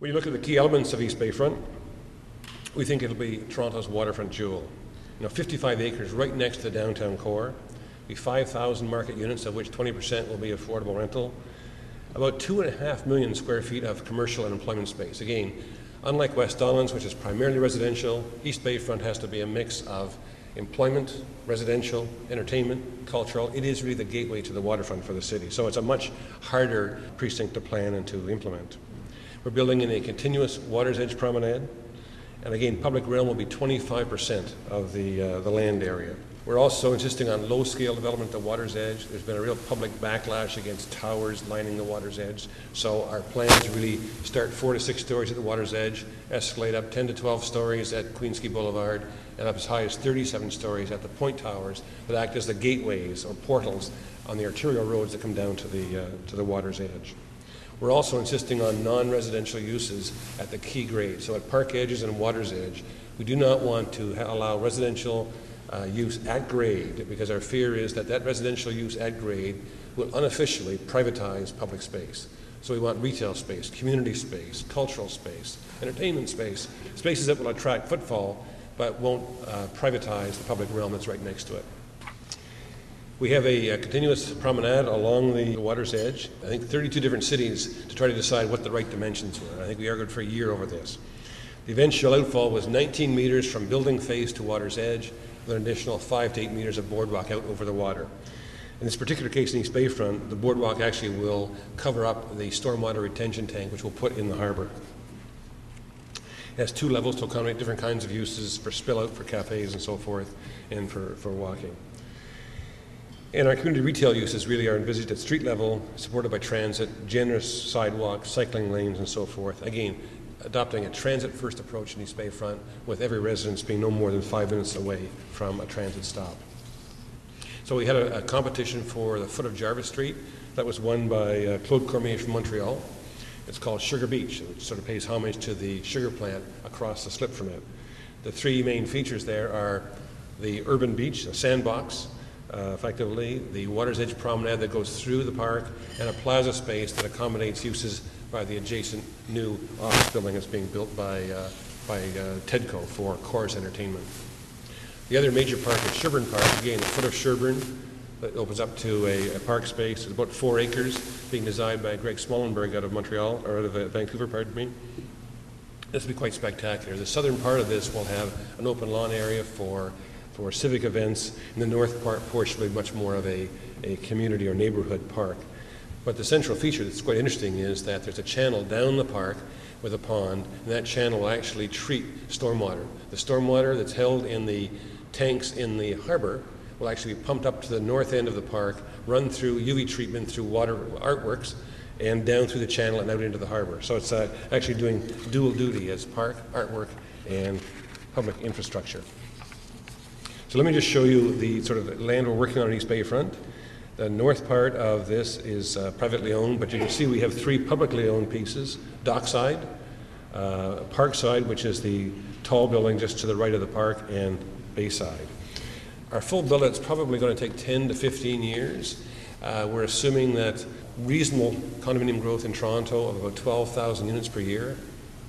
When you look at the key elements of East Bayfront, we think it'll be Toronto's waterfront jewel. 55 acres right next to the downtown core, be 5,000 market units, of which 20% will be affordable rental, about 2.5 million square feet of commercial and employment space. Again, unlike West Don Lands, which is primarily residential, East Bayfront has to be a mix of employment, residential, entertainment, cultural. It is really the gateway to the waterfront for the city, so it's a much harder precinct to plan and to implement. We're building in a continuous water's edge promenade, and again, public realm will be 25% of the land area. We're also insisting on low-scale development at water's edge. There's been a real public backlash against towers lining the water's edge, so our plans really start 4 to 6 stories at the water's edge, escalate up 10 to 12 stories at Queensquay Boulevard, and up as high as 37 stories at the point towers that act as the gateways or portals on the arterial roads that come down to the water's edge. We're also insisting on non-residential uses at the key grade. So at park edges and water's edge, we do not want to allow residential use at grade, because our fear is that that residential use at grade will unofficially privatize public space. So we want retail space, community space, cultural space, entertainment space, spaces that will attract footfall but won't privatize the public realm that's right next to it. We have a continuous promenade along the water's edge. I think 32 different cities to try to decide what the right dimensions were. I think we argued for a year over this. The eventual outfall was 19 meters from building face to water's edge, with an additional 5 to 8 meters of boardwalk out over the water. In this particular case in East Bayfront, the boardwalk actually will cover up the stormwater retention tank, which we'll put in the harbor. It has 2 levels to accommodate different kinds of uses for spill out, for cafes and so forth, and for walking. And our community retail uses really are envisaged at street level, supported by transit, generous sidewalks, cycling lanes, and so forth. Again, adopting a transit-first approach in East Bayfront, with every residence being no more than 5 minutes away from a transit stop. So we had a competition for the foot of Jarvis Street. That was won by Claude Cormier from Montreal. It's called Sugar Beach, which sort of pays homage to the sugar plant across the slip from it. The 3 main features there are the urban beach, a sandbox, effectively, the water's edge promenade that goes through the park, and a plaza space that accommodates uses by the adjacent new office building that's being built by TEDCO for chorus entertainment. The other major park is Sherbourne Park, again, the foot of Sherbourne, that opens up to a park space. It's about 4 acres, being designed by Greg Smollenberg out of Montreal, or out of Vancouver, pardon me. This will be quite spectacular. The southern part of this will have an open lawn area for civic events, and the north portion will be much more of a community or neighborhood park. But the central feature that's quite interesting is that there's a channel down the park with a pond, and that channel will actually treat stormwater. The stormwater that's held in the tanks in the harbor will actually be pumped up to the north end of the park, run through UV treatment through water artworks, and down through the channel and out into the harbor. So it's actually doing dual duty as park, artwork, and public infrastructure. So let me just show you the sort of land we're working on in East Bayfront. The north part of this is privately owned, but you can see we have 3 publicly owned pieces: Dockside, Parkside, which is the tall building just to the right of the park, and Bayside. Our full build-out's probably going to take 10 to 15 years. We're assuming that reasonable condominium growth in Toronto of about 12,000 units per year.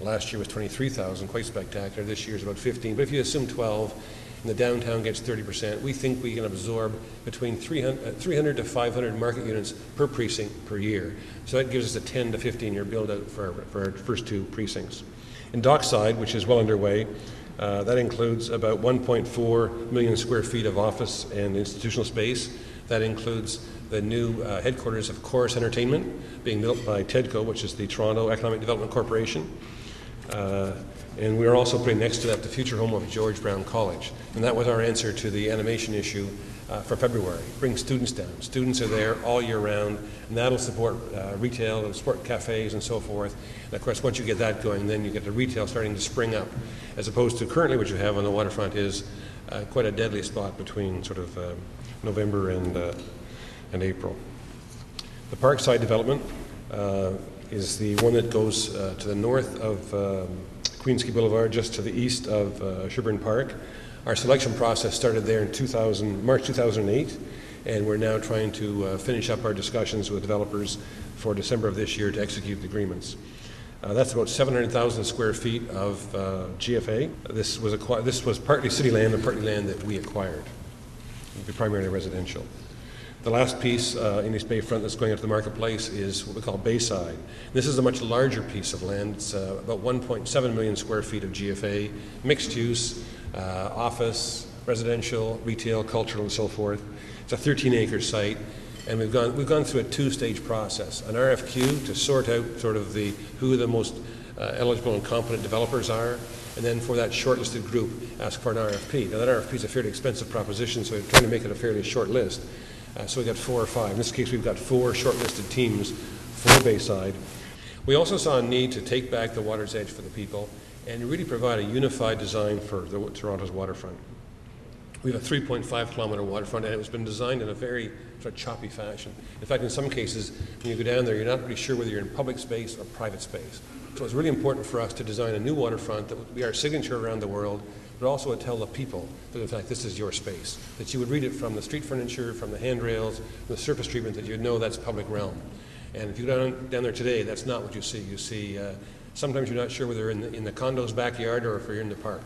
Last year was 23,000, quite spectacular. This year's about 15, but if you assume 12, and the downtown gets 30%, we think we can absorb between 300 to 500 market units per precinct per year. So that gives us a 10 to 15 year build out for our first 2 precincts. In Dockside, which is well underway, that includes about 1.4 million square feet of office and institutional space. That includes the new headquarters of Chorus Entertainment, being built by TEDCO, which is the Toronto Economic Development Corporation. And we're also putting next to that the future home of George Brown College. And that was our answer to the animation issue for February. Bring students down. Students are there all year round, and that'll support retail, it'll support cafes and so forth. And of course, once you get that going, then you get the retail starting to spring up, as opposed to currently what you have on the waterfront is quite a deadly spot between sort of November and April. The Parkside development is the one that goes to the north of Queensquay Boulevard, just to the east of Sherbourne Park. Our selection process started there in March 2008, and we're now trying to finish up our discussions with developers for December of this year to execute the agreements. That's about 700,000 square feet of GFA. This was partly city land and partly land that we acquired. It would be primarily residential. The last piece in East Bayfront that's going out to the marketplace is what we call Bayside. This is a much larger piece of land. It's about 1.7 million square feet of GFA, mixed use, office, residential, retail, cultural, and so forth. It's a 13-acre site. And we've gone through a two-stage process: an RFQ to sort out sort of who the most eligible and competent developers are, and then for that shortlisted group, ask for an RFP. Now that RFP is a fairly expensive proposition, so we're trying to make it a fairly short list. So we got 4 or 5. In this case, we've got 4 shortlisted teams for Bayside. We also saw a need to take back the water's edge for the people and really provide a unified design for Toronto's waterfront. We have a 3.5-kilometer waterfront, and it's been designed in a very sort of choppy fashion. In fact, in some cases, when you go down there, you're not really sure whether you're in public space or private space. So it's really important for us to design a new waterfront that would be our signature around the world, but also would tell the people that, in fact, this is your space, that you would read it from the street furniture, from the handrails, from the surface treatment, that you'd know that's public realm. And if you go down there today, that's not what you see. You see, sometimes you're not sure whether you're in the condo's backyard or if you're in the park.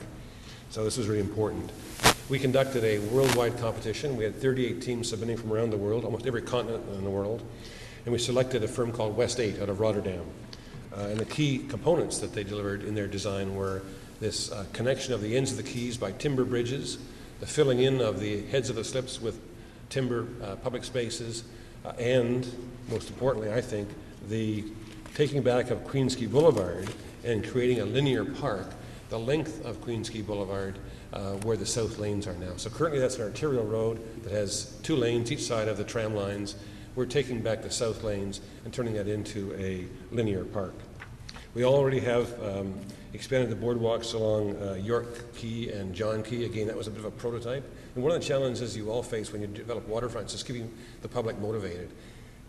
So this is really important. We conducted a worldwide competition. We had 38 teams submitting from around the world, almost every continent in the world. And we selected a firm called West 8 out of Rotterdam. And the key components that they delivered in their design were this connection of the ends of the quays by timber bridges, the filling in of the heads of the slips with timber public spaces, and most importantly, I think, the taking back of Queensquay Boulevard and creating a linear park the length of Queensquay Boulevard where the south lanes are now. So currently that's an arterial road that has 2 lanes each side of the tram lines. We're taking back the south lanes and turning that into a linear park. We already have expanded the boardwalks along York Quay and John Quay. Again, that was a bit of a prototype. And one of the challenges you all face when you develop waterfronts is keeping the public motivated.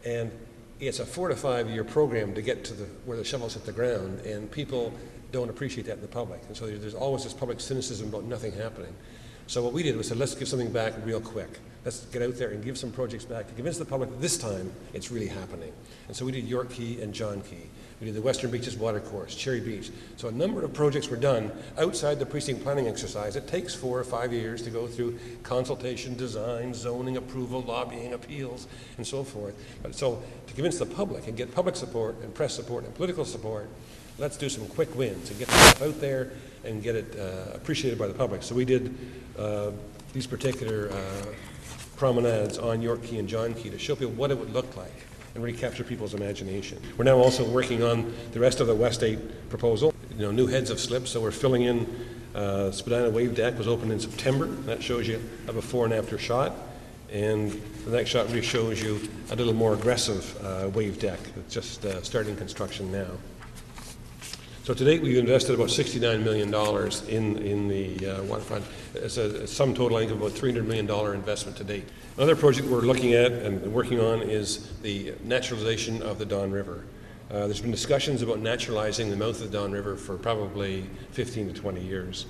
And it's a 4 to 5 year program to get to where the shovels hit the ground, and people don't appreciate that in the public. And so there's always this public cynicism about nothing happening. So what we did was said, let's give something back real quick. Let's get out there and give some projects back to convince the public that this time it's really happening. And so we did York Quay and John Quay. We did the Western Beaches Watercourse, Cherry Beach. So a number of projects were done outside the precinct planning exercise. It takes 4 or 5 years to go through consultation, design, zoning, approval, lobbying, appeals, and so forth. But so to convince the public and get public support and press support and political support, let's do some quick wins and get stuff out there and get it appreciated by the public. So we did these particular promenades on York Quay and John Quay to show people what it would look like and really capture people's imagination. We're now also working on the rest of the West 8 proposal, new heads of slips. So we're filling in Spadina Wave Deck was opened in September. That shows you a before and after shot. And the next shot really shows you a little more aggressive wave deck that's just starting construction now. So to date, we've invested about $69 million in the waterfront. It's a sum total, I think, of about $300 million investment to date. Another project we're looking at and working on is the naturalization of the Don River. There's been discussions about naturalizing the mouth of the Don River for probably 15 to 20 years.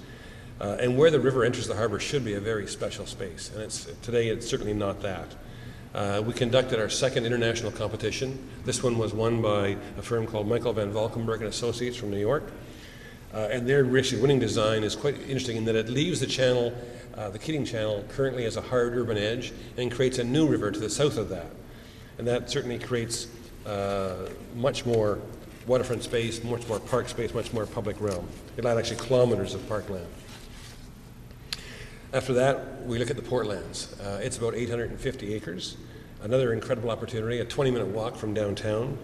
And where the river enters the harbor should be a very special space. And today it's certainly not that. We conducted our second international competition. This one was won by a firm called Michael Van Valkenburg and Associates from New York. And their actually winning design is quite interesting in that it leaves the channel, the Keating Channel, currently as a hard urban edge and creates a new river to the south of that. And that certainly creates much more waterfront space, much more park space, much more public realm. It'll add actually kilometers of parkland. After that, we look at the Portlands. It's about 850 acres. Another incredible opportunity, a 20-minute walk from downtown.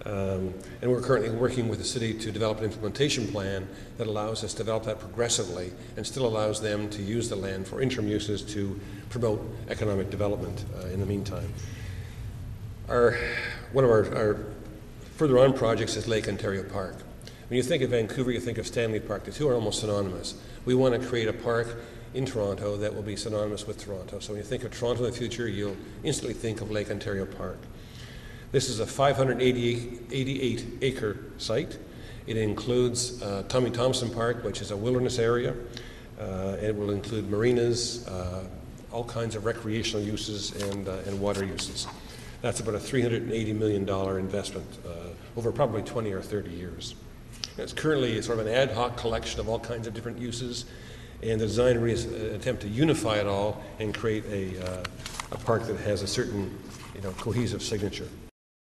And we're currently working with the city to develop an implementation plan that allows us to develop that progressively and still allows them to use the land for interim uses to promote economic development in the meantime. One of our further on projects is Lake Ontario Park. When you think of Vancouver, you think of Stanley Park. The two are almost synonymous. We want to create a park in Toronto that will be synonymous with Toronto. So when you think of Toronto in the future, you'll instantly think of Lake Ontario Park. This is a 588-acre site. It includes Tommy Thompson Park, which is a wilderness area. It will include marinas, all kinds of recreational uses and water uses. That's about a $380 million investment over probably 20 or 30 years. It's currently sort of an ad hoc collection of all kinds of different uses, and the design really is an attempt to unify it all and create a park that has a certain, cohesive signature.